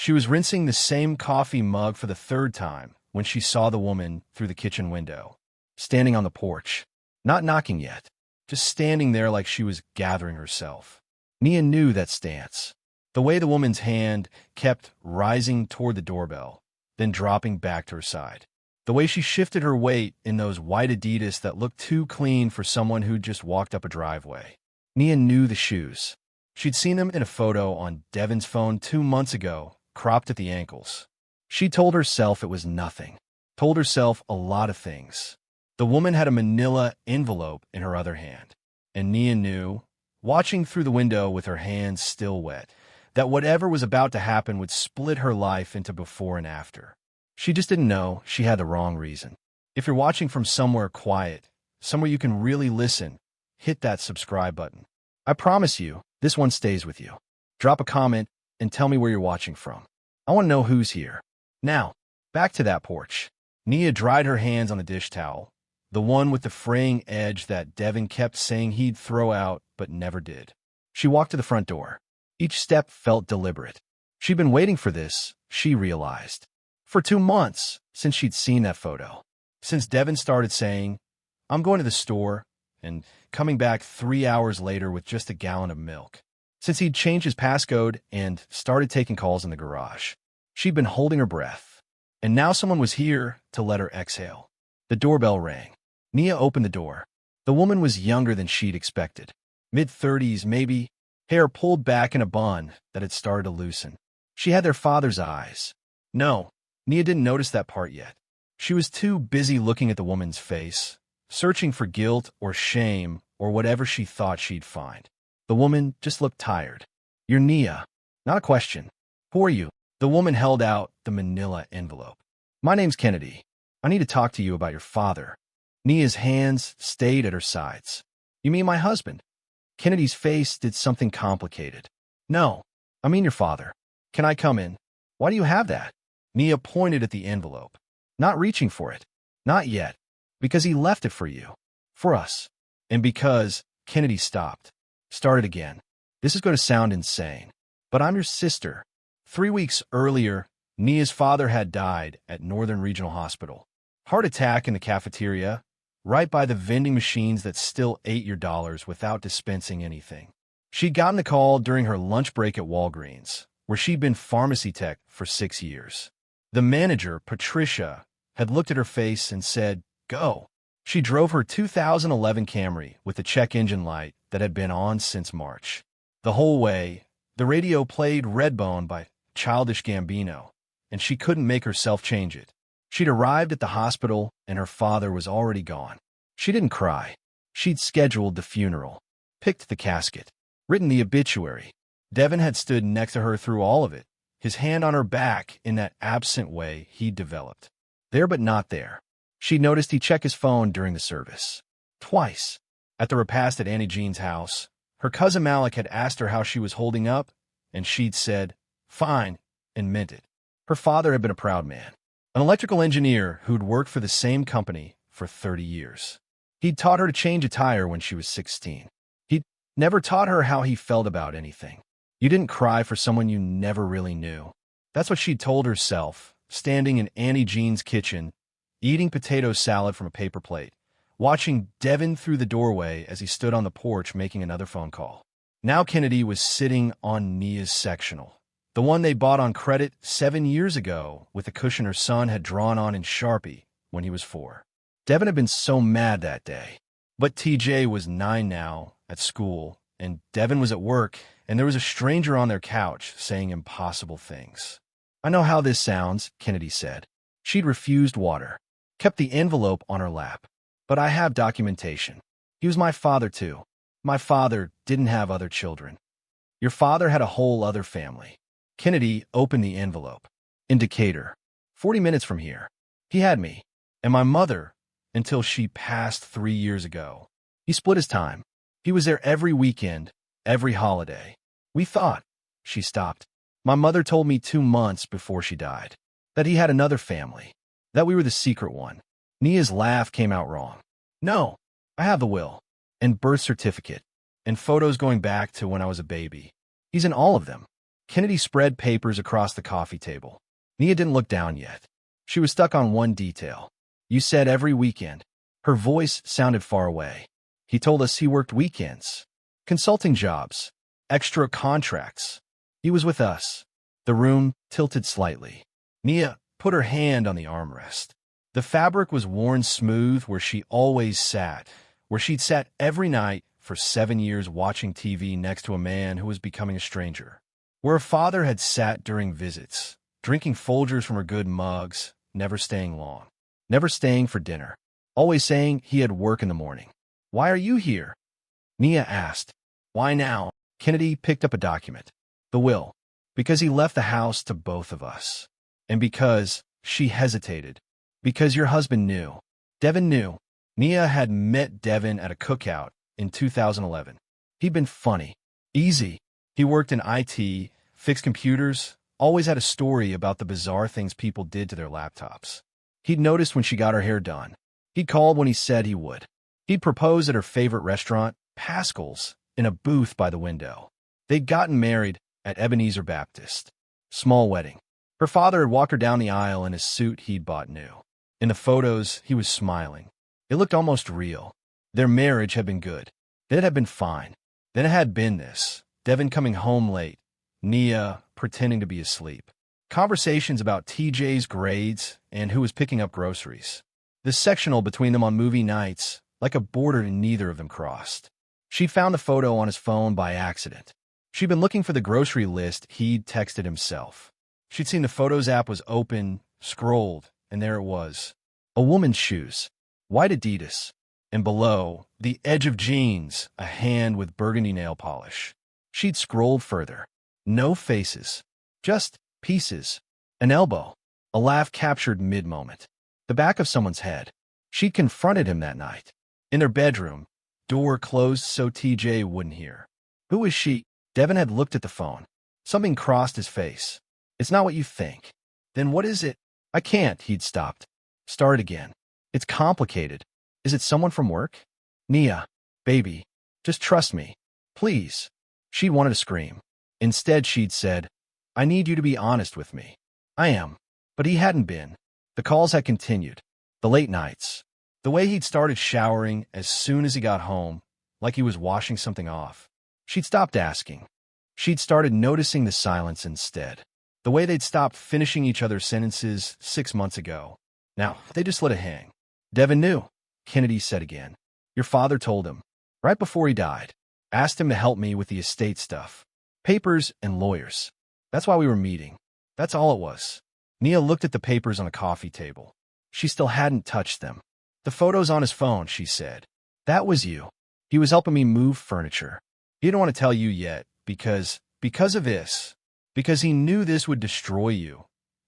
She was rinsing the same coffee mug for the third time when she saw the woman through the kitchen window, standing on the porch, not knocking yet, just standing there like she was gathering herself. Nia knew that stance. The way the woman's hand kept rising toward the doorbell, then dropping back to her side. The way she shifted her weight in those white Adidas that looked too clean for someone who'd just walked up a driveway. Nia knew the shoes. She'd seen them in a photo on Devin's phone 2 months ago, cropped at the ankles. She told herself it was nothing. Told herself a lot of things. The woman had a manila envelope in her other hand. And Nia knew, watching through the window with her hands still wet, that whatever was about to happen would split her life into before and after. She just didn't know she had the wrong reason. If you're watching from somewhere quiet, somewhere you can really listen, hit that subscribe button. I promise you, this one stays with you. Drop a comment and tell me where you're watching from. I want to know who's here. Now, back to that porch. Nia dried her hands on the dish towel, the one with the fraying edge that Devin kept saying he'd throw out but never did. She walked to the front door. Each step felt deliberate. She'd been waiting for this, she realized. For 2 months since she'd seen that photo. Since Devin started saying, "I'm going to the store," and coming back 3 hours later with just a gallon of milk. Since he'd changed his passcode and started taking calls in the garage. She'd been holding her breath. And now someone was here to let her exhale. The doorbell rang. Nia opened the door. The woman was younger than she'd expected. Mid-30s, maybe, hair pulled back in a bun that had started to loosen. She had their father's eyes. No, Nia didn't notice that part yet. She was too busy looking at the woman's face, searching for guilt or shame or whatever she thought she'd find. The woman just looked tired. "You're Nia." Not a question. "Who are you?" The woman held out the manila envelope. "My name's Kennedy. I need to talk to you about your father." Nia's hands stayed at her sides. "You mean my husband?" Kennedy's face did something complicated. "No, I mean your father. Can I come in?" "Why do you have that?" Nia pointed at the envelope. "Not reaching for it. Not yet. Because he left it for you. For us." And because Kennedy stopped. Started again. "This is going to sound insane, but I'm your sister." 3 weeks earlier, Nia's father had died at Northern Regional Hospital. Heart attack in the cafeteria, right by the vending machines that still ate your dollars without dispensing anything. She'd gotten the call during her lunch break at Walgreens, where she'd been pharmacy tech for 6 years. The manager, Patricia, had looked at her face and said, "Go." She drove her 2011 Camry with the check engine light that had been on since March. The whole way, the radio played Redbone by Childish Gambino, and she couldn't make herself change it. She'd arrived at the hospital, and her father was already gone. She didn't cry. She'd scheduled the funeral, picked the casket, written the obituary. Devin had stood next to her through all of it, his hand on her back in that absent way he'd developed. There but not there. She noticed he checked his phone during the service. Twice. At the repast at Annie Jean's house, her cousin Malik had asked her how she was holding up, and she'd said, "Fine," and meant it. Her father had been a proud man. An electrical engineer who'd worked for the same company for 30 years. He'd taught her to change a tire when she was 16. He'd never taught her how he felt about anything. You didn't cry for someone you never really knew. That's what she'd told herself, standing in Annie Jean's kitchen, eating potato salad from a paper plate, watching Devin through the doorway as he stood on the porch making another phone call. Now Kennedy was sitting on Nia's sectional, the one they bought on credit 7 years ago with the cushion her son had drawn on in Sharpie when he was 4. Devin had been so mad that day. But TJ was 9 now, at school, and Devin was at work, and there was a stranger on their couch saying impossible things. "I know how this sounds," Kennedy said. She'd refused water, kept the envelope on her lap. "But I have documentation. He was my father, too. My father didn't have other children. Your father had a whole other family." Kennedy opened the envelope. Indicator. 40 minutes from here. He had me. And my mother, until she passed 3 years ago. He split his time. He was there every weekend, every holiday. We thought. She stopped. My mother told me 2 months before she died that he had another family, that we were the secret one. Nia's laugh came out wrong. "No, I have the will, and birth certificate, and photos going back to when I was a baby. He's in all of them." Kennedy spread papers across the coffee table. Nia didn't look down yet. She was stuck on one detail. You said every weekend. Her voice sounded far away. He told us he worked weekends. Consulting jobs. Extra contracts. He was with us. The room tilted slightly. Nia put her hand on the armrest. The fabric was worn smooth where she always sat, where she'd sat every night for 7 years watching TV next to a man who was becoming a stranger. Where her father had sat during visits, drinking Folgers from her good mugs, never staying long, never staying for dinner, always saying he had work in the morning. Why are you here? Nia asked. Why now? Kennedy picked up a document. The will. Because he left the house to both of us. And because she hesitated. Because your husband knew. Devin knew. Nia had met Devin at a cookout in 2011. He'd been funny. Easy. He worked in IT, fixed computers, always had a story about the bizarre things people did to their laptops. He'd noticed when she got her hair done. He'd called when he said he would. He'd proposed at her favorite restaurant, Pascal's, in a booth by the window. They'd gotten married at Ebenezer Baptist. Small wedding. Her father had walked her down the aisle in a suit he'd bought new. In the photos, he was smiling. It looked almost real. Their marriage had been good. Then it had been fine. Then it had been this. Devin coming home late. Nia pretending to be asleep. Conversations about TJ's grades and who was picking up groceries. The sectional between them on movie nights, like a border neither of them crossed. She found the photo on his phone by accident. She'd been looking for the grocery list he'd texted himself. She'd seen the Photos app was open, scrolled, and there it was. A woman's shoes. White Adidas. And below, the edge of jeans, a hand with burgundy nail polish. She'd scrolled further. No faces. Just pieces. An elbow. A laugh captured mid-moment. The back of someone's head. She'd confronted him that night. In their bedroom. Door closed so TJ wouldn't hear. Who is she? Devin had looked at the phone. Something crossed his face. It's not what you think. Then what is it? I can't, he'd stopped. Start again. It's complicated. Is it someone from work? Nia. Baby. Just trust me. Please. She'd wanted to scream. Instead, she'd said, I need you to be honest with me. I am. But he hadn't been. The calls had continued. The late nights. The way he'd started showering as soon as he got home, like he was washing something off. She'd stopped asking. She'd started noticing the silence instead. The way they'd stopped finishing each other's sentences 6 months ago. Now, they just let it hang. Devin knew, Kennedy said again. Your father told him, right before he died. Asked him to help me with the estate stuff. Papers and lawyers. That's why we were meeting. That's all it was. Nia looked at the papers on the coffee table. She still hadn't touched them. The photos on his phone, she said. That was you. He was helping me move furniture. He didn't want to tell you yet, because of this. Because he knew this would destroy you.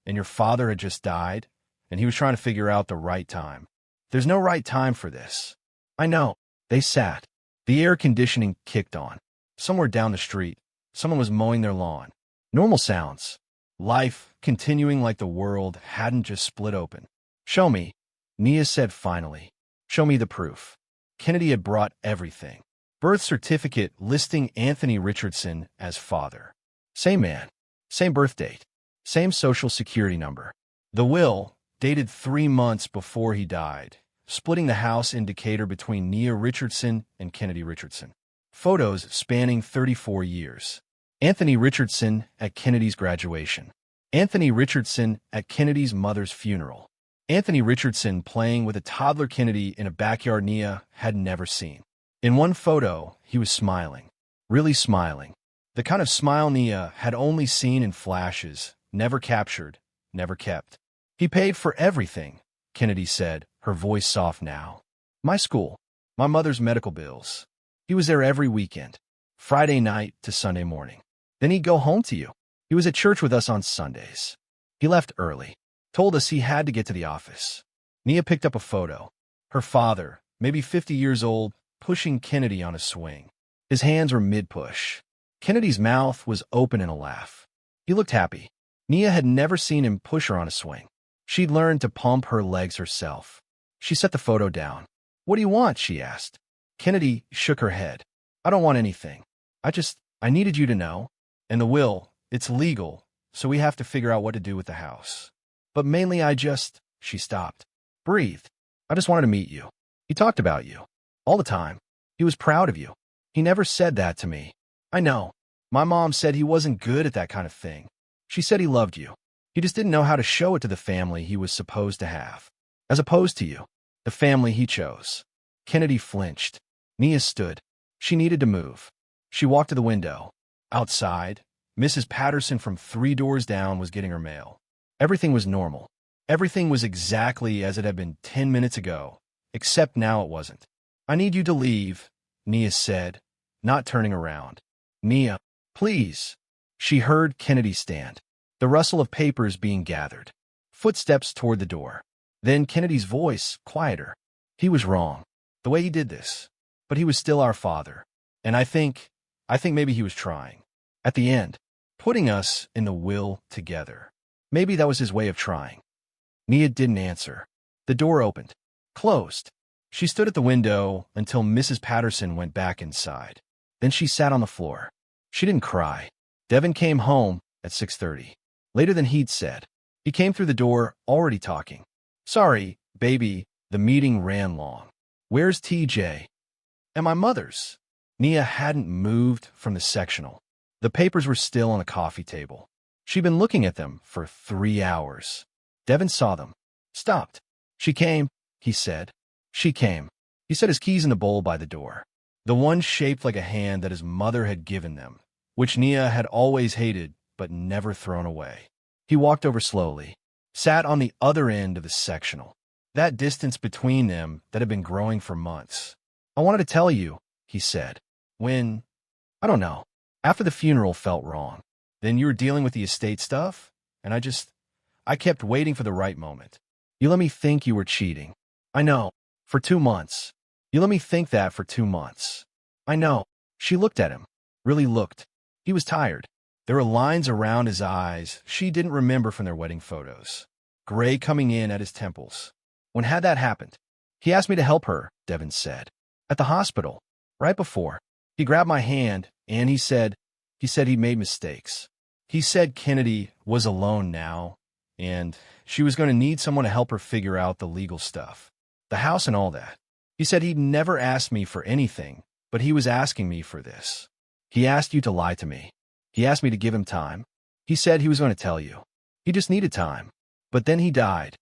And your father had just died, and he was trying to figure out the right time. There's no right time for this. I know. They sat. The air conditioning kicked on. Somewhere down the street, someone was mowing their lawn. Normal sounds. Life continuing like the world hadn't just split open. Show me, Nia said finally. Show me the proof. Kennedy had brought everything. Birth certificate listing Anthony Richardson as father. Same man. Same birth date. Same social security number. The will, dated 3 months before he died, splitting the house indicator between Nia Richardson and Kennedy Richardson. Photos spanning 34 years. Anthony Richardson at Kennedy's graduation. Anthony Richardson at Kennedy's mother's funeral. Anthony Richardson playing with a toddler Kennedy in a backyard Nia had never seen. In one photo, he was smiling. Really smiling. The kind of smile Nia had only seen in flashes, never captured, never kept. He paid for everything, Kennedy said, her voice soft now. My school. My mother's medical bills. He was there every weekend. Friday night to Sunday morning. Then he'd go home to you. He was at church with us on Sundays. He left early. Told us he had to get to the office. Nia picked up a photo. Her father, maybe 50 years old, pushing Kennedy on a swing. His hands were mid-push. Kennedy's mouth was open in a laugh. He looked happy. Nia had never seen him push her on a swing. She'd learned to pump her legs herself. She set the photo down. What do you want? She asked. Kennedy shook her head. I don't want anything. I needed you to know. And the will, It's legal, so we have to figure out what to do with the house. But mainly she stopped. Breathed. I just wanted to meet you. He talked about you. All the time. He was proud of you. He never said that to me. I know. My mom said he wasn't good at that kind of thing. She said he loved you. He just didn't know how to show it to the family he was supposed to have. As opposed to you. The family he chose. Kennedy flinched. Nia stood. She needed to move. She walked to the window. Outside, Mrs. Patterson from 3 doors down was getting her mail. Everything was normal. Everything was exactly as it had been 10 minutes ago, except now it wasn't. I need you to leave, Nia said, not turning around. Nia, please. She heard Kennedy stand. The rustle of papers being gathered. Footsteps toward the door. Then Kennedy's voice, quieter. He was wrong, the way he did this. But he was still our father. And I think maybe he was trying. At the end, putting us in the will together. Maybe that was his way of trying. Nia didn't answer. The door opened. Closed. She stood at the window until Mrs. Patterson went back inside. Then she sat on the floor. She didn't cry. Devin came home at 6:30. Later than he'd said. He came through the door, already talking. Sorry, baby, the meeting ran long. Where's TJ? And my mother's. Nia hadn't moved from the sectional. The papers were still on the coffee table. She'd been looking at them for 3 hours. Devin saw them. Stopped. She came, he said. She came. He set his keys in the bowl by the door. The one shaped like a hand that his mother had given them, which Nia had always hated but never thrown away. He walked over slowly, sat on the other end of the sectional, that distance between them that had been growing for months. I wanted to tell you, he said. When, I don't know, after the funeral felt wrong. Then you were dealing with the estate stuff, and I kept waiting for the right moment. You let me think you were cheating. I know, for 2 months. You let me think that for 2 months. I know. She looked at him, really looked. He was tired. There were lines around his eyes she didn't remember from their wedding photos. Gray coming in at his temples. When had that happened? He asked me to help her, Devin said. At the hospital, right before. He grabbed my hand, and he said he'd made mistakes. He said Kennedy was alone now, and she was going to need someone to help her figure out the legal stuff. The house and all that. He said he'd never asked me for anything, but he was asking me for this. He asked you to lie to me. He asked me to give him time. He said he was going to tell you. He just needed time. But then he died.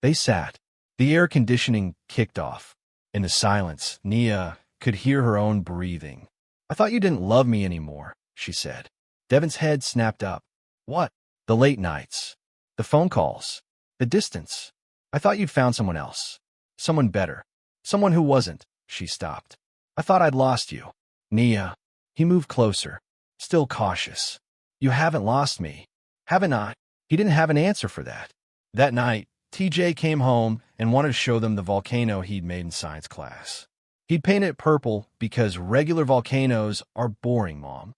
They sat. The air conditioning kicked off. In the silence, Nia could hear her own breathing. I thought you didn't love me anymore, she said. Devin's head snapped up. What? The late nights. The phone calls. The distance. I thought you'd found someone else. Someone better. Someone who wasn't. She stopped. I thought I'd lost you. Nia. He moved closer, still cautious. You haven't lost me. Haven't I? He didn't have an answer for that. That night, TJ came home and wanted to show them the volcano he'd made in science class. He'd painted it purple because regular volcanoes are boring, Mom.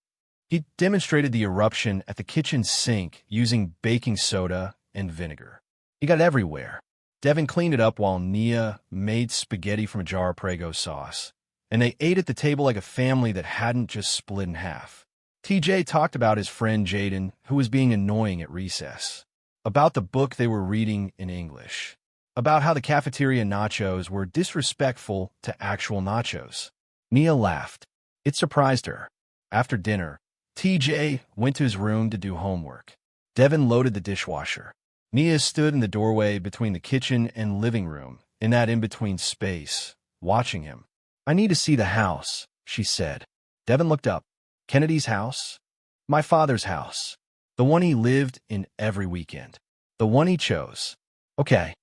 He demonstrated the eruption at the kitchen sink using baking soda and vinegar. He got it everywhere. Devin cleaned it up while Nia made spaghetti from a jar of Prego sauce. And they ate at the table like a family that hadn't just split in half. TJ talked about his friend Jaden, who was being annoying at recess. About the book they were reading in English. About how the cafeteria nachos were disrespectful to actual nachos. Nia laughed. It surprised her. After dinner, TJ went to his room to do homework. Devin loaded the dishwasher. Nia stood in the doorway between the kitchen and living room, in that in-between space, watching him. I need to see the house, she said. Devin looked up. Kennedy's house? My father's house. The one he lived in every weekend. The one he chose. Okay.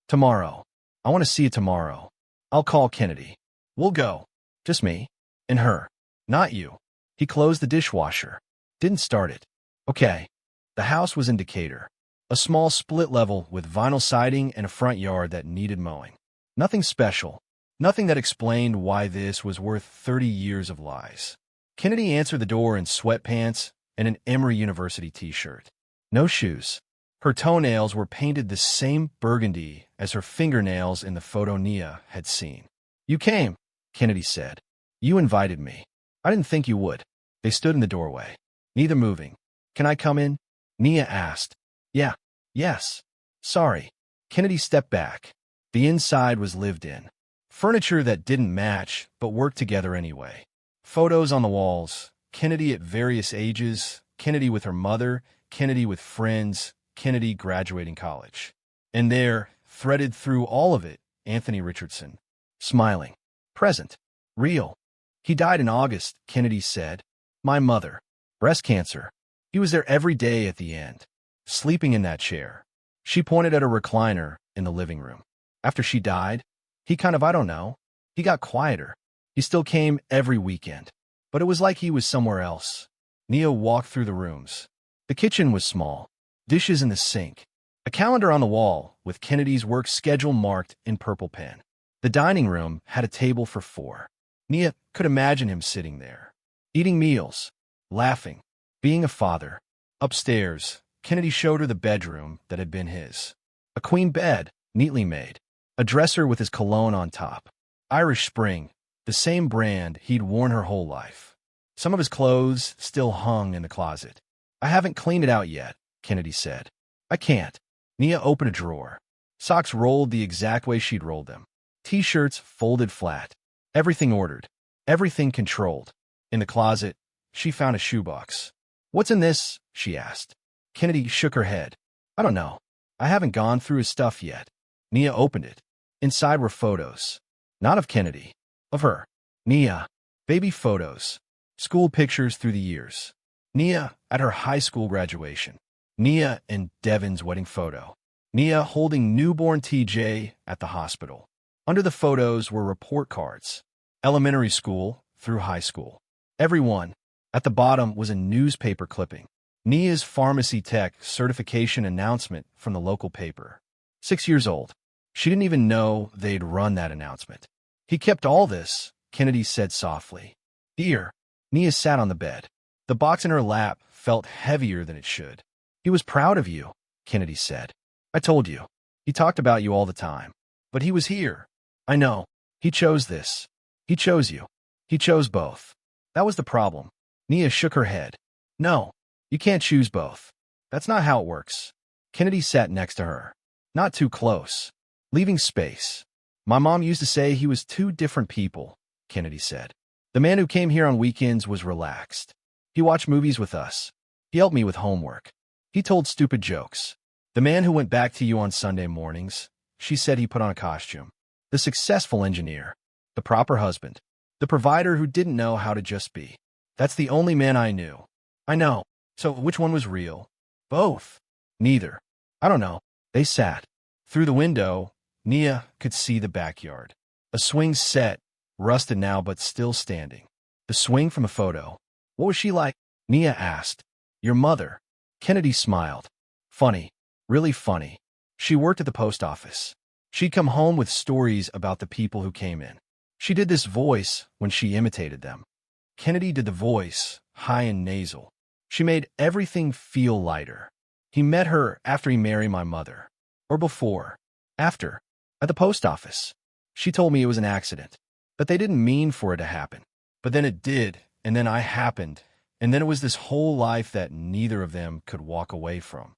Tomorrow. I want to see it tomorrow. I'll call Kennedy. We'll go. Just me. And her. Not you. He closed the dishwasher. Didn't start it. Okay. The house was in Decatur. A small split level with vinyl siding and a front yard that needed mowing. Nothing special. Nothing that explained why this was worth 30 years of lies. Kennedy answered the door in sweatpants and an Emory University t-shirt. No shoes. Her toenails were painted the same burgundy as her fingernails in the photo Nia had seen. You came, Kennedy said. You invited me. I didn't think you would. They stood in the doorway. neither moving. Can I come in? Nia asked. Yeah. Yes. Sorry. Kennedy stepped back. The inside was lived in. Furniture that didn't match, but worked together anyway. Photos on the walls. Kennedy at various ages. Kennedy with her mother. Kennedy with friends. Kennedy graduating college. And there, threaded through all of it, Anthony Richardson. Smiling. Present. Real. He died in August, Kennedy said. My mother. Breast cancer. He was there every day at the end. Sleeping in that chair. She pointed at a recliner in the living room. After she died, he I don't know. He got quieter. He still came every weekend. But it was like he was somewhere else. Nia walked through the rooms. The kitchen was small. Dishes in the sink. A calendar on the wall with Kennedy's work schedule marked in purple pen. The dining room had a table for 4. Nia could imagine him sitting there, eating meals, laughing, being a father. Upstairs, Kennedy showed her the bedroom that had been his. A queen bed, neatly made. A dresser with his cologne on top. Irish Spring, the same brand he'd worn her whole life. Some of his clothes still hung in the closet. I haven't cleaned it out yet, Kennedy said. I can't. Nia opened a drawer. Socks rolled the exact way she'd rolled them. T-shirts folded flat. Everything ordered. Everything controlled. In the closet, she found a shoebox. What's in this? She asked. Kennedy shook her head. I don't know. I haven't gone through his stuff yet. Nia opened it. Inside were photos. Not of Kennedy. Of her. Nia. Baby photos. School pictures through the years. Nia at her high school graduation. Nia and Devin's wedding photo. Nia holding newborn TJ at the hospital. Under the photos were report cards. Elementary school through high school. Everyone. At the bottom was a newspaper clipping. Nia's pharmacy tech certification announcement from the local paper. 6 years old. She didn't even know they'd run that announcement. He kept all this, Kennedy said softly. Dear. Nia sat on the bed. The box in her lap felt heavier than it should. He was proud of you, Kennedy said. I told you. He talked about you all the time. But he was here. I know. He chose this. He chose you. He chose both. That was the problem. Nia shook her head. No, you can't choose both. That's not how it works. Kennedy sat next to her. Not too close. Leaving space. My mom used to say he was 2 different people, Kennedy said. The man who came here on weekends was relaxed. He watched movies with us. He helped me with homework. He told stupid jokes. The man who went back to you on Sunday mornings, she said he put on a costume. The successful engineer. The proper husband. The provider who didn't know how to just be. That's the only man I knew. I know. So which one was real? Both. Neither. I don't know. They sat. Through the window, Nia could see the backyard. A swing set, rusted now but still standing. The swing from a photo. What was she like? Nia asked. Your mother. Kennedy smiled. Funny. Really funny. She worked at the post office. She'd come home with stories about the people who came in. She did this voice when she imitated them. Kennedy did the voice, high and nasal. She made everything feel lighter. He met her after he married my mother. Or before. After. At the post office. She told me it was an accident. That they didn't mean for it to happen. But then it did, and then I happened. And then it was this whole life that neither of them could walk away from.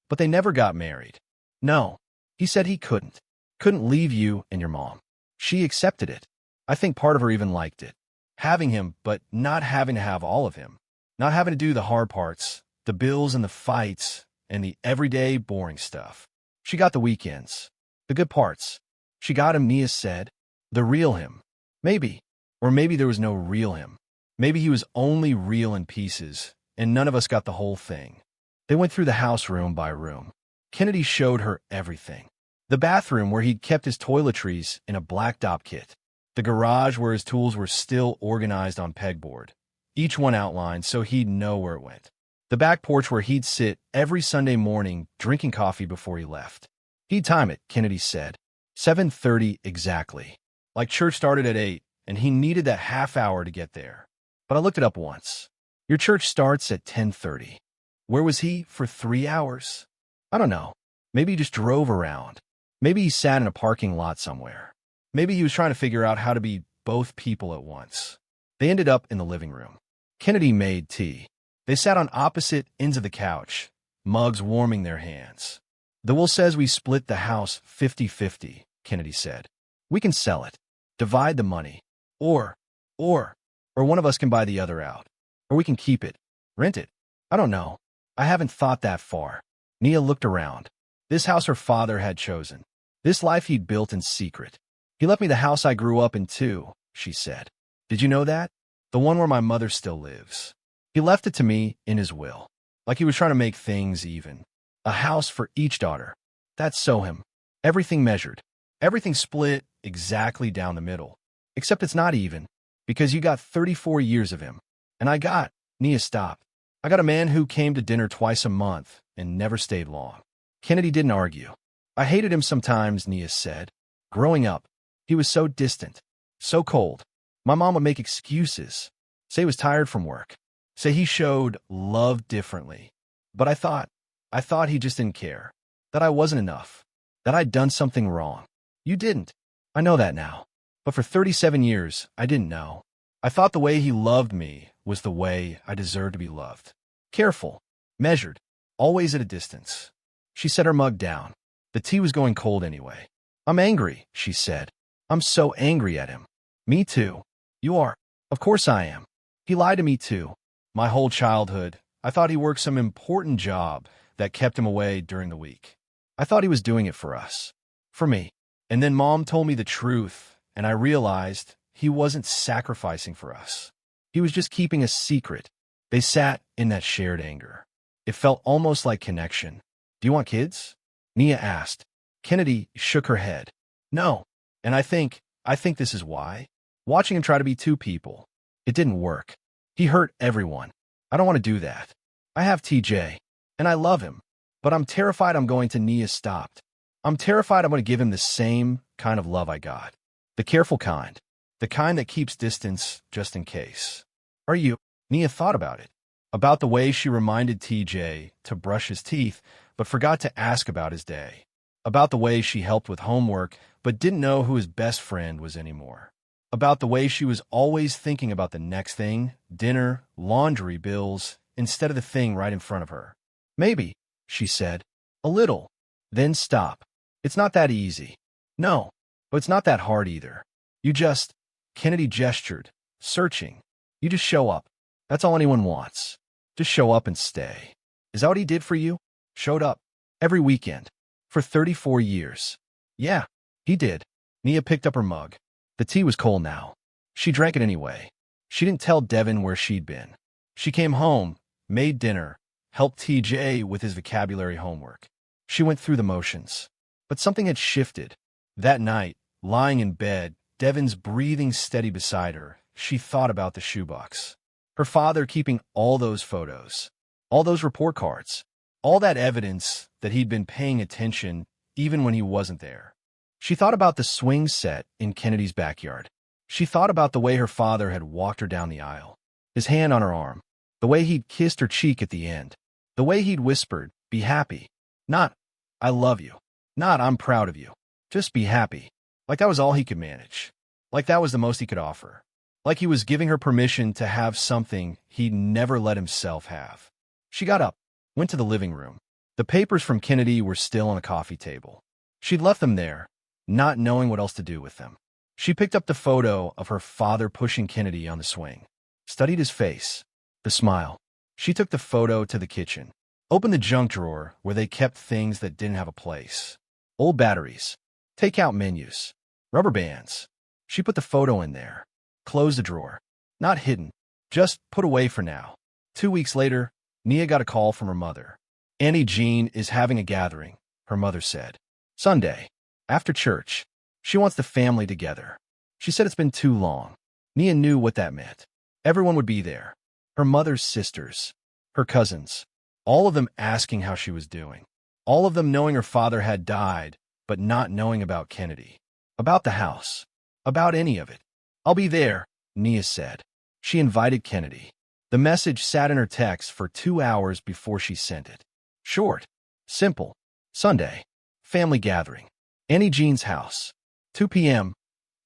But they never got married. No. He said he couldn't. Couldn't leave you and your mom. She accepted it. I think part of her even liked it. Having him, but not having to have all of him. Not having to do the hard parts, the bills and the fights, and the everyday boring stuff. She got the weekends. The good parts. She got him, Nia said. The real him. Maybe. Or maybe there was no real him. Maybe he was only real in pieces, and none of us got the whole thing. They went through the house room by room. Kennedy showed her everything. The bathroom where he'd kept his toiletries in a blacktop kit. The garage where his tools were still organized on pegboard, each one outlined so he'd know where it went. The back porch where he'd sit every Sunday morning drinking coffee before he left. He'd time it, Kennedy said. 7:30 exactly. Like church started at 8, and he needed that half hour to get there. But I looked it up once. Your church starts at 10:30. Where was he for 3 hours? I don't know. Maybe he just drove around. Maybe he sat in a parking lot somewhere. Maybe he was trying to figure out how to be both people at once. They ended up in the living room. Kennedy made tea. They sat on opposite ends of the couch, mugs warming their hands. "The will says we split the house 50-50, Kennedy said. "We can sell it, divide the money, or, or, or one of us can buy the other out. Or we can keep it, rent it. I don't know. I haven't thought that far." Nia looked around. This house her father had chosen. This life he'd built in secret. "He left me the house I grew up in too," she said. "Did you know that? The one where my mother still lives. He left it to me in his will. Like he was trying to make things even. A house for each daughter. That's so him. Everything measured. Everything split exactly down the middle. Except it's not even, because you got 34 years of him. And I got," Nia stopped. "I got a man who came to dinner twice a month and never stayed long." Kennedy didn't argue. "I hated him sometimes," Nia said. "Growing up, he was so distant, so cold. My mom would make excuses. Say he was tired from work. Say he showed love differently. But I thought he just didn't care. That I wasn't enough. That I'd done something wrong. You didn't. I know that now. But for 37 years, I didn't know. I thought the way he loved me was the way I deserved to be loved. Careful, measured, always at a distance." She set her mug down. The tea was going cold anyway. "I'm angry," she said. "I'm so angry at him." "Me too." "You are." "Of course I am. He lied to me too. My whole childhood, I thought he worked some important job that kept him away during the week. I thought he was doing it for us. For me. And then Mom told me the truth, and I realized he wasn't sacrificing for us. He was just keeping a secret." They sat in that shared anger. It felt almost like connection. "Do you want kids?" Nia asked. Kennedy shook her head. "No. And I think this is why. Watching him try to be two people. It didn't work. He hurt everyone. I don't want to do that. I have TJ, and I love him. But I'm terrified I'm going to." Nia stopped. "I'm terrified I'm going to give him the same kind of love I got. The careful kind. The kind that keeps distance just in case." "Are you?" Nia thought about it. About the way she reminded TJ to brush his teeth, but forgot to ask about his day. About the way she helped with homework, but didn't know who his best friend was anymore. About the way she was always thinking about the next thing, dinner, laundry, bills, instead of the thing right in front of her. "Maybe," she said. "A little." Then stop. "It's not that easy." "No, but it's not that hard either. You just," Kennedy gestured, searching. "You just show up. That's all anyone wants. Just show up and stay." "Is that what he did for you?" "Showed up. Every weekend. For 34 years. "Yeah, he did." Nia picked up her mug. The tea was cold now. She drank it anyway. She didn't tell Devin where she'd been. She came home, made dinner, helped TJ with his vocabulary homework. She went through the motions. But something had shifted. That night, lying in bed, Devin's breathing steady beside her, she thought about the shoebox. Her father keeping all those photos, all those report cards, all that evidence that he'd been paying attention even when he wasn't there. She thought about the swing set in Kennedy's backyard. She thought about the way her father had walked her down the aisle, his hand on her arm, the way he'd kissed her cheek at the end, the way he'd whispered, "Be happy." Not, "I love you." Not, "I'm proud of you." Just be happy. Like that was all he could manage. Like that was the most he could offer. Like he was giving her permission to have something he'd never let himself have. She got up, went to the living room. The papers from Kennedy were still on the coffee table. She'd left them there, not knowing what else to do with them. She picked up the photo of her father pushing Kennedy on the swing, studied his face, the smile. She took the photo to the kitchen, opened the junk drawer where they kept things that didn't have a place. Old batteries, takeout menus, rubber bands. She put the photo in there, closed the drawer. Not hidden, just put away for now. 2 weeks later, Nia got a call from her mother. "Auntie Jean is having a gathering," her mother said. "Sunday, after church. She wants the family together." She said it's been too long. Nia knew what that meant. Everyone would be there. Her mother's sisters, her cousins, all of them asking how she was doing. All of them knowing her father had died, but not knowing about Kennedy. About the house. About any of it. "I'll be there," Nia said. She invited Kennedy. The message sat in her text for 2 hours before she sent it. Short. Simple. Sunday. Family gathering. Auntie Jean's house. 2 p.m.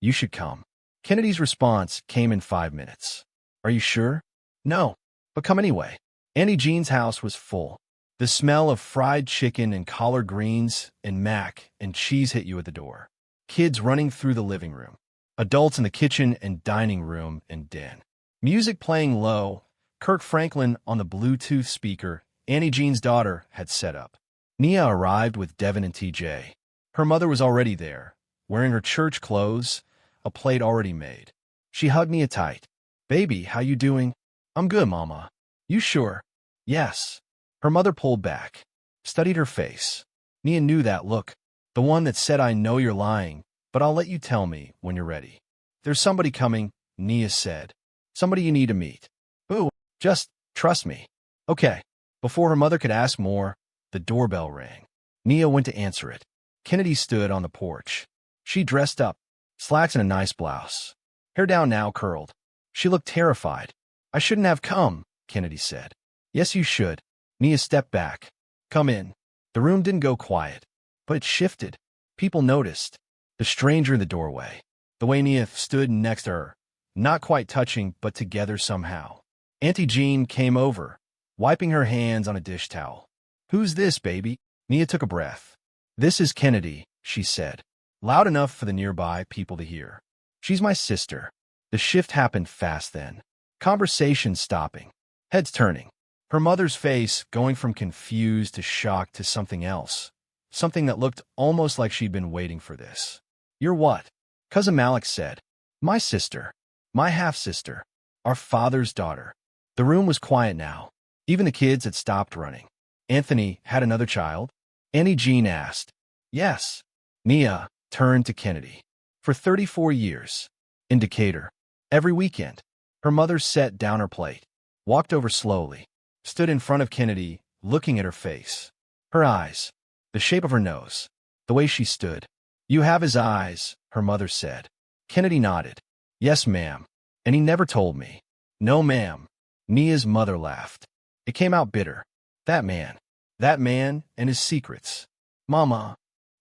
You should come. Kennedy's response came in 5 minutes. "Are you sure?" "No, but come anyway." Auntie Jean's house was full. The smell of fried chicken and collard greens and mac and cheese hit you at the door. Kids running through the living room. Adults in the kitchen and dining room and den. Music playing low. Kirk Franklin on the Bluetooth speaker Auntie Jean's daughter had set up. Nia arrived with Devin and TJ. Her mother was already there, wearing her church clothes, a plate already made. She hugged Nia tight. "Baby, how you doing?" "I'm good, Mama." "You sure?" "Yes." Her mother pulled back, studied her face. Nia knew that look, the one that said, "I know you're lying, but I'll let you tell me when you're ready." "There's somebody coming," Nia said. "Somebody you need to meet." "Ooh, just trust me." "Okay." Before her mother could ask more, the doorbell rang. Nia went to answer it. Kennedy stood on the porch. She dressed up, slacks and a nice blouse. Hair down now, curled. She looked terrified. "I shouldn't have come," Kennedy said. "Yes, you should." Nia stepped back. "Come in." The room didn't go quiet, but it shifted. People noticed. The stranger in the doorway. The way Nia stood next to her. Not quite touching, but together somehow. Auntie Jean came over, wiping her hands on a dish towel. "Who's this, baby?" Nia took a breath. "This is Kennedy," she said, loud enough for the nearby people to hear. "She's my sister." The shift happened fast then. Conversation stopping. Heads turning. Her mother's face going from confused to shocked to something else. Something that looked almost like she'd been waiting for this. "You're what?" Cousin Malik said. "My sister. My half-sister. Our father's daughter." The room was quiet now. Even the kids had stopped running. "Anthony had another child?" Auntie Jean asked. "Yes." Nia turned to Kennedy. "For 34 years. In Decatur. Every weekend." Her mother set down her plate, walked over slowly, stood in front of Kennedy, looking at her face. Her eyes. The shape of her nose. The way she stood. "You have his eyes," her mother said. Kennedy nodded. "Yes, ma'am. And he never told me." "No, ma'am." Nia's mother laughed. It came out bitter. That man and his secrets." "Mama."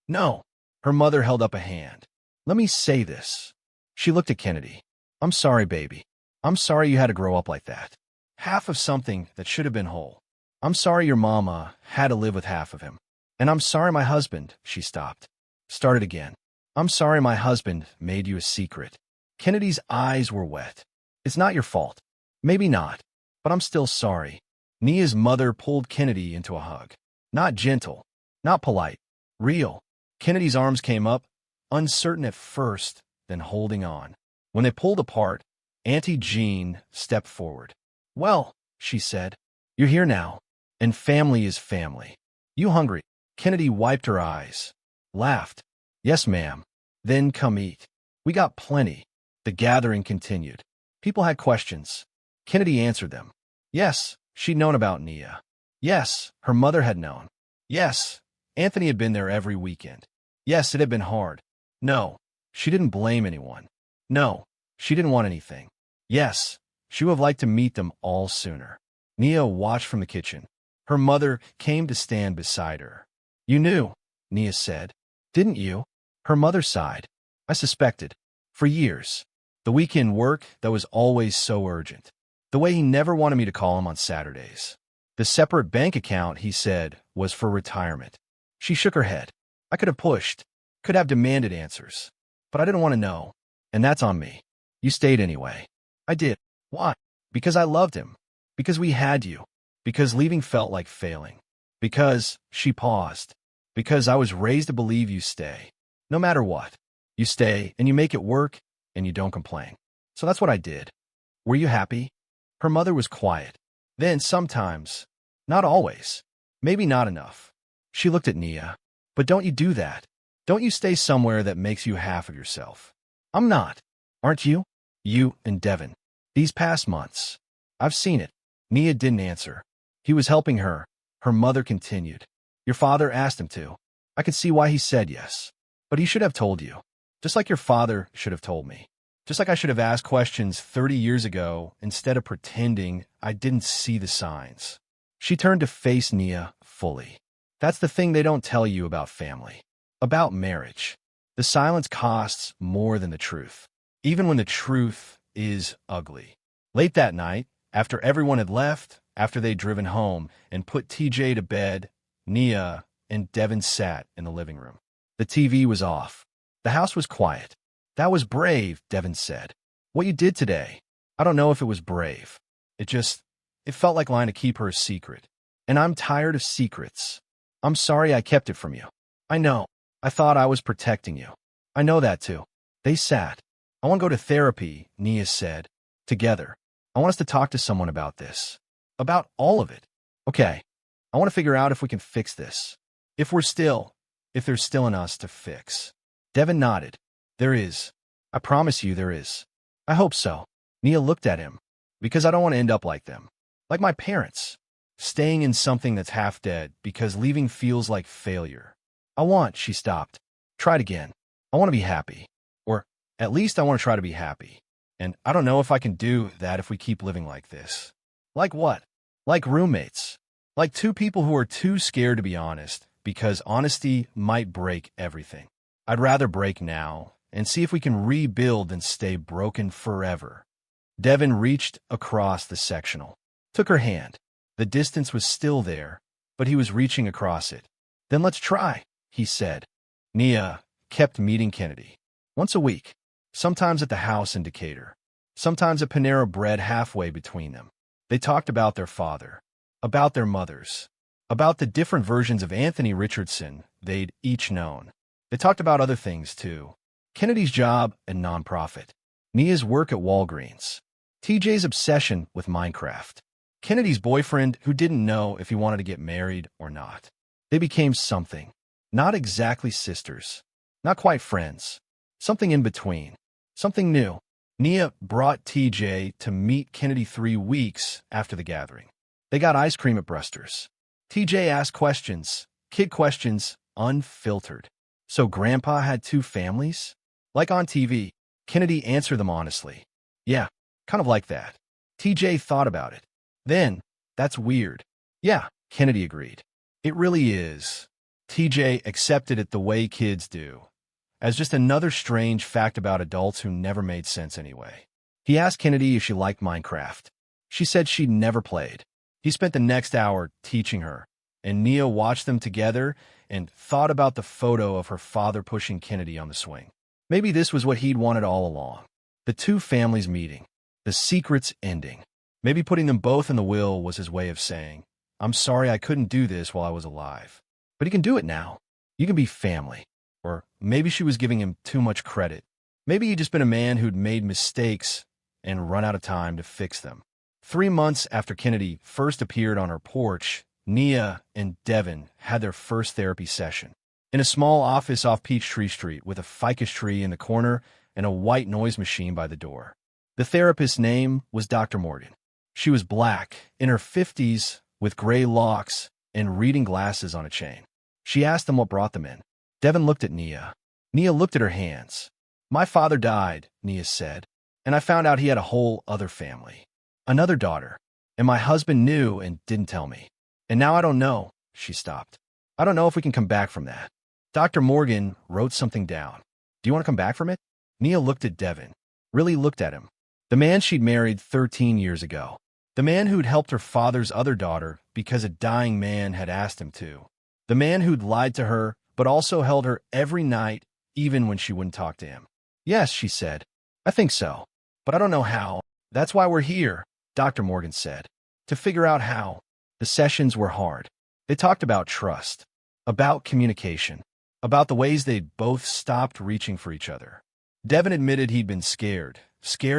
"No." Her mother held up a hand. "Let me say this." She looked at Kennedy. "I'm sorry, baby. I'm sorry you had to grow up like that. Half of something that should have been whole. I'm sorry your mama had to live with half of him. And I'm sorry my husband," she stopped. Started again. "I'm sorry my husband made you a secret." Kennedy's eyes were wet. "It's not your fault." "Maybe not, but I'm still sorry." Nia's mother pulled Kennedy into a hug. Not gentle, not polite, real. Kennedy's arms came up, uncertain at first, then holding on. When they pulled apart, Auntie Jean stepped forward. "Well," she said, "you're here now, and family is family. You hungry?" Kennedy wiped her eyes, laughed. "Yes, ma'am." "Then come eat. We got plenty." The gathering continued. People had questions. Kennedy answered them. Yes, she'd known about Nia. Yes, her mother had known. Yes, Anthony had been there every weekend. Yes, it had been hard. No, she didn't blame anyone. No, she didn't want anything. Yes, she would have liked to meet them all sooner. Nia watched from the kitchen. Her mother came to stand beside her. "You knew," Nia said. "Didn't you?" Her mother sighed. "I suspected. For years. The weekend work that was always so urgent. The way he never wanted me to call him on Saturdays. The separate bank account, he said, was for retirement." She shook her head. "I could have pushed, could have demanded answers. But I didn't want to know. And that's on me. You stayed anyway." "I did." "Why?" "Because I loved him. Because we had you. Because leaving felt like failing. Because," she paused, "because I was raised to believe you stay. No matter what. You stay, and you make it work, and you don't complain. So that's what I did." "Were you happy?" Her mother was quiet. "Then sometimes. Not always. Maybe not enough." She looked at Nia. "But don't you do that? Don't you stay somewhere that makes you half of yourself?" "I'm not. Aren't you?" "You and Devin. These past months. I've seen it." Nia didn't answer. "He was helping her." Her mother continued. "Your father asked him to. I could see why he said yes. But he should have told you. Just like your father should have told me. Just like I should have asked questions 30 years ago instead of pretending I didn't see the signs." She turned to face Nia fully. "That's the thing they don't tell you about family. About marriage. The silence costs more than the truth. Even when the truth is ugly." Late that night, after everyone had left, After they'd driven home and put TJ to bed, Nia and Devin sat in the living room. The TV was off. The house was quiet. "That was brave," Devin said. "What you did today." "I don't know if it was brave. It felt like lying to keep her a secret. And I'm tired of secrets. I'm sorry I kept it from you." "I know. I thought I was protecting you." "I know that too." They sat. "I want to go to therapy," Nia said. "Together. I want us to talk to someone about this. About all of it." "Okay. I want to figure out if we can fix this. If there's still in us to fix." Devin nodded. "There is. I promise you there is." "I hope so." Nia looked at him. "Because I don't want to end up like them. Like my parents. Staying in something that's half dead because leaving feels like failure. She stopped. "Tried again. I want to be happy. Or at least I want to try to be happy. And I don't know if I can do that if we keep living like this." "Like what?" "Like roommates. Like two people who are too scared to be honest, because honesty might break everything. I'd rather break now and see if we can rebuild than stay broken forever." Devin reached across the sectional, took her hand. The distance was still there, but he was reaching across it. "Then let's try," he said. Nia kept meeting Kennedy. Once a week, sometimes at the house in Decatur, sometimes at Panera Bread halfway between them. They talked about their father, about their mothers, about the different versions of Anthony Richardson they'd each known. They talked about other things, too. Kennedy's job and nonprofit. Nia's work at Walgreens. TJ's obsession with Minecraft. Kennedy's boyfriend who didn't know if he wanted to get married or not. They became something. Not exactly sisters. Not quite friends. Something in between. Something new. Nia brought TJ to meet Kennedy 3 weeks after the gathering. They got ice cream at Bruster's. TJ asked questions. Kid questions, unfiltered. "So Grandpa had 2 families? Like on TV?" Kennedy answered them honestly. "Yeah, kind of like that." TJ thought about it. Then, "That's weird." "Yeah," Kennedy agreed. "It really is." TJ accepted it the way kids do, as just another strange fact about adults who never made sense anyway. He asked Kennedy if she liked Minecraft. She said she'd never played. He spent the next hour teaching her, and Nia watched them together and thought about the photo of her father pushing Kennedy on the swing. Maybe this was what he'd wanted all along. The 2 families meeting. The secrets ending. Maybe putting them both in the will was his way of saying, "I'm sorry I couldn't do this while I was alive. But he can do it now. You can be family." Or maybe she was giving him too much credit. Maybe he'd just been a man who'd made mistakes and run out of time to fix them. 3 months after Kennedy first appeared on her porch, Nia and Devin had their first therapy session. In a small office off Peachtree Street with a ficus tree in the corner and a white noise machine by the door. The therapist's name was Dr. Morgan. She was black, in her 50s, with gray locks and reading glasses on a chain. She asked them what brought them in. Devin looked at Nia. Nia looked at her hands. "My father died," Nia said, "and I found out he had a whole other family. Another daughter. And my husband knew and didn't tell me. And now I don't know." She stopped. "I don't know if we can come back from that." Dr. Morgan wrote something down. "Do you want to come back from it?" Nia looked at Devin. Really looked at him. The man she'd married 13 years ago. The man who'd helped her father's other daughter because a dying man had asked him to. The man who'd lied to her, but also held her every night, even when she wouldn't talk to him. "Yes," she said. "I think so. But I don't know how. That's why we're here," Dr. Morgan said. "To figure out how." The sessions were hard. They talked about trust, about communication, about the ways they'd both stopped reaching for each other. Devin admitted he'd been scared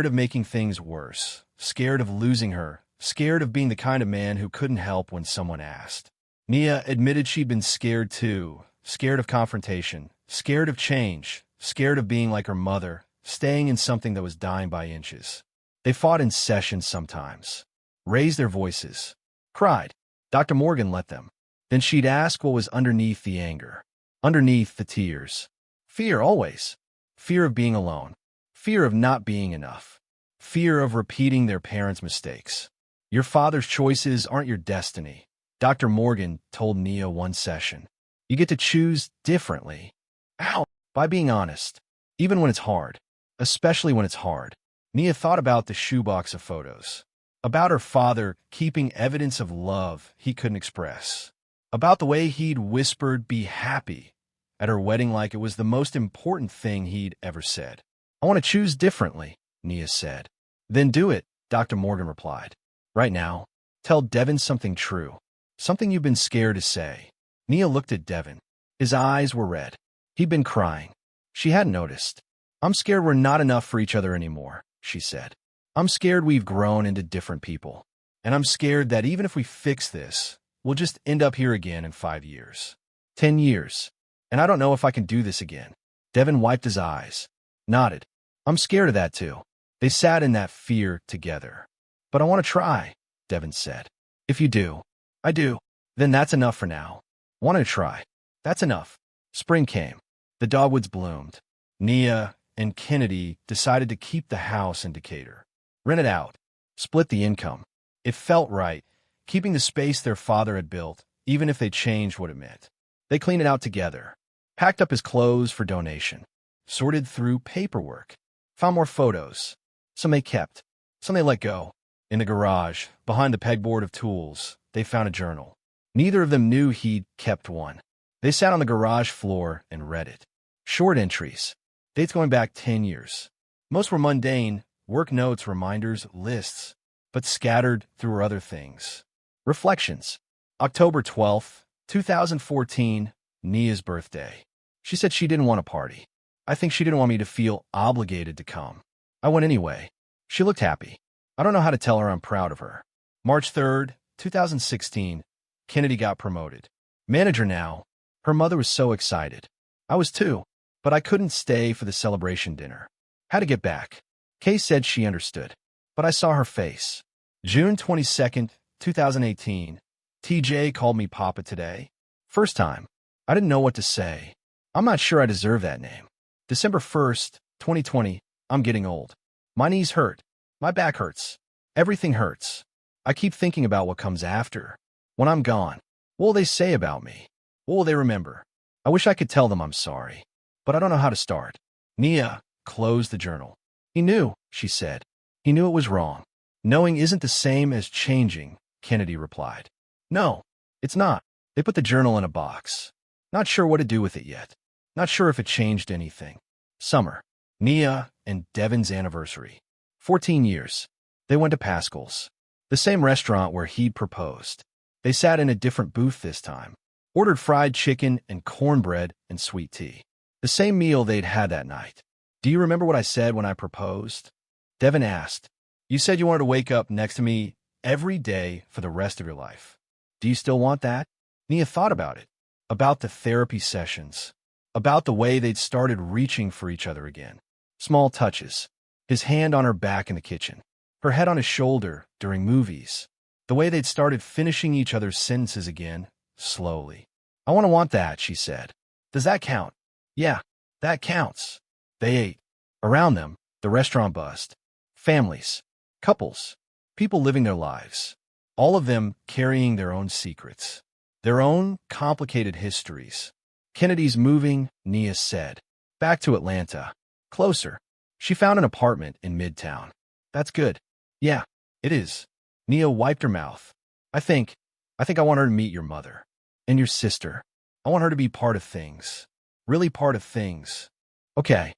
of making things worse, scared of losing her, scared of being the kind of man who couldn't help when someone asked. Nia admitted she'd been scared too, scared of confrontation, scared of change, scared of being like her mother, staying in something that was dying by inches. They fought in sessions sometimes, raised their voices, cried. Dr. Morgan let them. Then she'd ask what was underneath the anger, underneath the tears. Fear, always. Fear of being alone. Fear of not being enough. Fear of repeating their parents' mistakes. Your father's choices aren't your destiny, Dr. Morgan told Nia one session. You get to choose differently. How? By being honest. Even when it's hard. Especially when it's hard. Nia thought about the shoebox of photos. About her father keeping evidence of love he couldn't express. About the way he'd whispered, "Be happy," at her wedding like it was the most important thing he'd ever said. "I want to choose differently," Nia said. "Then do it," Dr. Morgan replied. "Right now, tell Devin something true. Something you've been scared to say." Nia looked at Devin. His eyes were red. He'd been crying. She hadn't noticed. "I'm scared we're not enough for each other anymore," she said. "I'm scared we've grown into different people. And I'm scared that even if we fix this, we'll just end up here again in 5 years. 10 years. And I don't know if I can do this again." Devin wiped his eyes. Nodded. "I'm scared of that too." They sat in that fear together. "But I want to try," Devin said. "If you do." "I do." "Then that's enough for now." "Want to try." "That's enough." Spring came. The dogwoods bloomed. Nia and Kennedy decided to keep the house in Decatur. Rent it out. Split the income. It felt right, keeping the space their father had built, even if they changed what it meant. They cleaned it out together. Packed up his clothes for donation. Sorted through paperwork. Found more photos. Some they kept. Some they let go. In the garage, behind the pegboard of tools, they found a journal. Neither of them knew he'd kept one. They sat on the garage floor and read it. Short entries. Dates going back 10 years. Most were mundane, work notes, reminders, lists, but scattered through other things. Reflections. October 12th, 2014, Nia's birthday. She said she didn't want a party. I think she didn't want me to feel obligated to come. I went anyway. She looked happy. I don't know how to tell her I'm proud of her. March 3rd, 2016, Kennedy got promoted. Manager now. Her mother was so excited. I was too, but I couldn't stay for the celebration dinner. Had to get back. Kay said she understood, but I saw her face. June 22nd, 2018, TJ called me Papa today. First time. I didn't know what to say. I'm not sure I deserve that name. December 1st, 2020, I'm getting old. My knees hurt. My back hurts. Everything hurts. I keep thinking about what comes after. When I'm gone, what will they say about me? What will they remember? I wish I could tell them I'm sorry, but I don't know how to start. Nia closed the journal. He knew, she said. He knew it was wrong. Knowing isn't the same as changing, Kennedy replied. No, it's not. They put the journal in a box. Not sure what to do with it yet. Not sure if it changed anything. Summer. Nia and Devin's anniversary. 14 years. They went to Pascal's, the same restaurant where he'd proposed. They sat in a different booth this time. Ordered fried chicken and cornbread and sweet tea. The same meal they'd had that night. Do you remember what I said when I proposed? Devin asked. You said you wanted to wake up next to me every day for the rest of your life. Do you still want that? Nia thought about it. About the therapy sessions. About the way they'd started reaching for each other again. Small touches. His hand on her back in the kitchen. Her head on his shoulder during movies. The way they'd started finishing each other's sentences again, slowly. I want that, she said. Does that count? Yeah, that counts. They ate. Around them, the restaurant buzzed. Families. Couples. People living their lives. All of them carrying their own secrets. Their own complicated histories. Kennedy's moving, Nia said. Back to Atlanta. Closer. She found an apartment in Midtown. That's good. Yeah, it is. Nia wiped her mouth. I think I want her to meet your mother. And your sister. I want her to be part of things. Really part of things. Okay.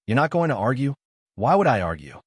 You're not going to argue? Why would I argue?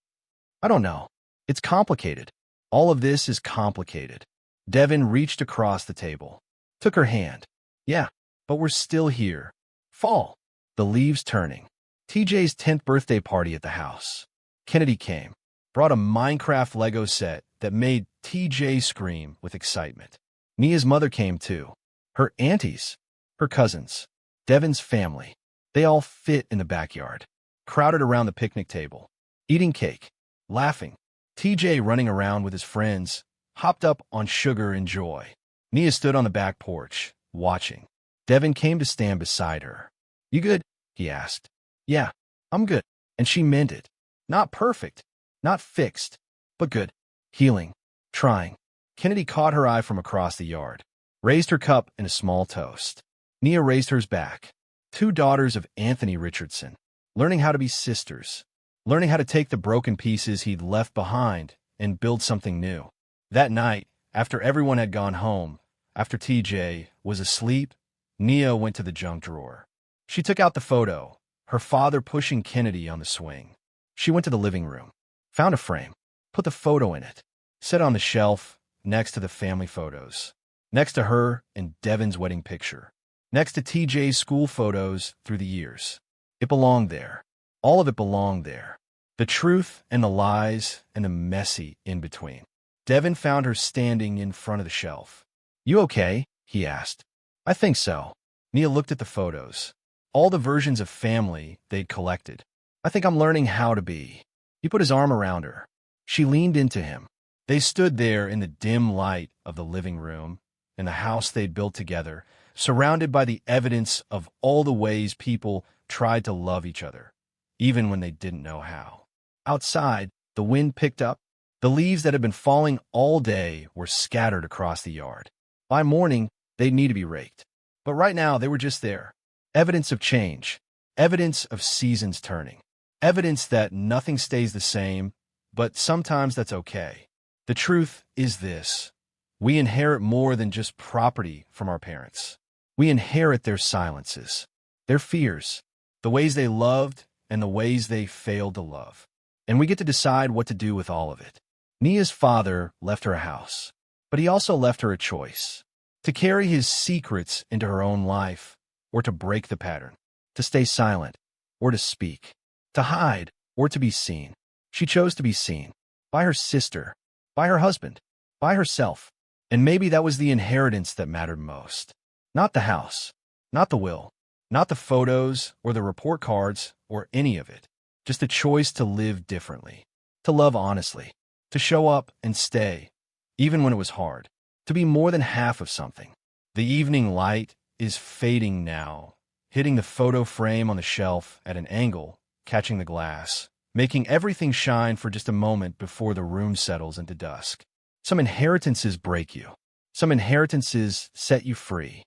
I don't know. It's complicated. All of this is complicated. Devin reached across the table. Took her hand. Yeah, but we're still here. Fall. The leaves turning. TJ's 10th birthday party at the house. Kennedy came. Brought a Minecraft Lego set that made TJ scream with excitement. Nia's mother came too. Her aunties. Her cousins. Devin's family. They all fit in the backyard. Crowded around the picnic table. Eating cake. Laughing. TJ running around with his friends. Hopped up on sugar and joy. Nia stood on the back porch, watching. Devin came to stand beside her. You good? He asked. Yeah, I'm good. And she meant it. Not perfect. Not fixed. But good. Healing. Trying. Kennedy caught her eye from across the yard. Raised her cup in a small toast. Nia raised hers back. 2 daughters of Anthony Richardson. Learning how to be sisters. Learning how to take the broken pieces he'd left behind and build something new. That night, after everyone had gone home, after TJ was asleep, Nia went to the junk drawer. She took out the photo, her father pushing Kennedy on the swing. She went to the living room, found a frame, put the photo in it, set it on the shelf next to the family photos, next to her and Devin's wedding picture, next to TJ's school photos through the years. It belonged there. All of it belonged there. The truth and the lies and the messy in between. Devin found her standing in front of the shelf. "You okay?" he asked. "I think so." Nia looked at the photos, all the versions of family they'd collected. "I think I'm learning how to be." He put his arm around her. She leaned into him. They stood there in the dim light of the living room, in the house they'd built together, surrounded by the evidence of all the ways people tried to love each other, even when they didn't know how. Outside, the wind picked up. The leaves that had been falling all day were scattered across the yard. By morning, they'd need to be raked. But right now, they were just there. Evidence of change. Evidence of seasons turning. Evidence that nothing stays the same, but sometimes that's okay. The truth is this. We inherit more than just property from our parents. We inherit their silences, their fears, the ways they loved and the ways they failed to love. And we get to decide what to do with all of it. Nia's father left her a house, but he also left her a choice. To carry his secrets into her own life, or to break the pattern. To stay silent, or to speak. To hide, or to be seen. She chose to be seen. By her sister. By her husband. By herself. And maybe that was the inheritance that mattered most. Not the house. Not the will. Not the photos, or the report cards, or any of it. Just a choice to live differently, to love honestly, to show up and stay, even when it was hard, to be more than half of something. The evening light is fading now, hitting the photo frame on the shelf at an angle, catching the glass, making everything shine for just a moment before the room settles into dusk. Some inheritances break you. Some inheritances set you free.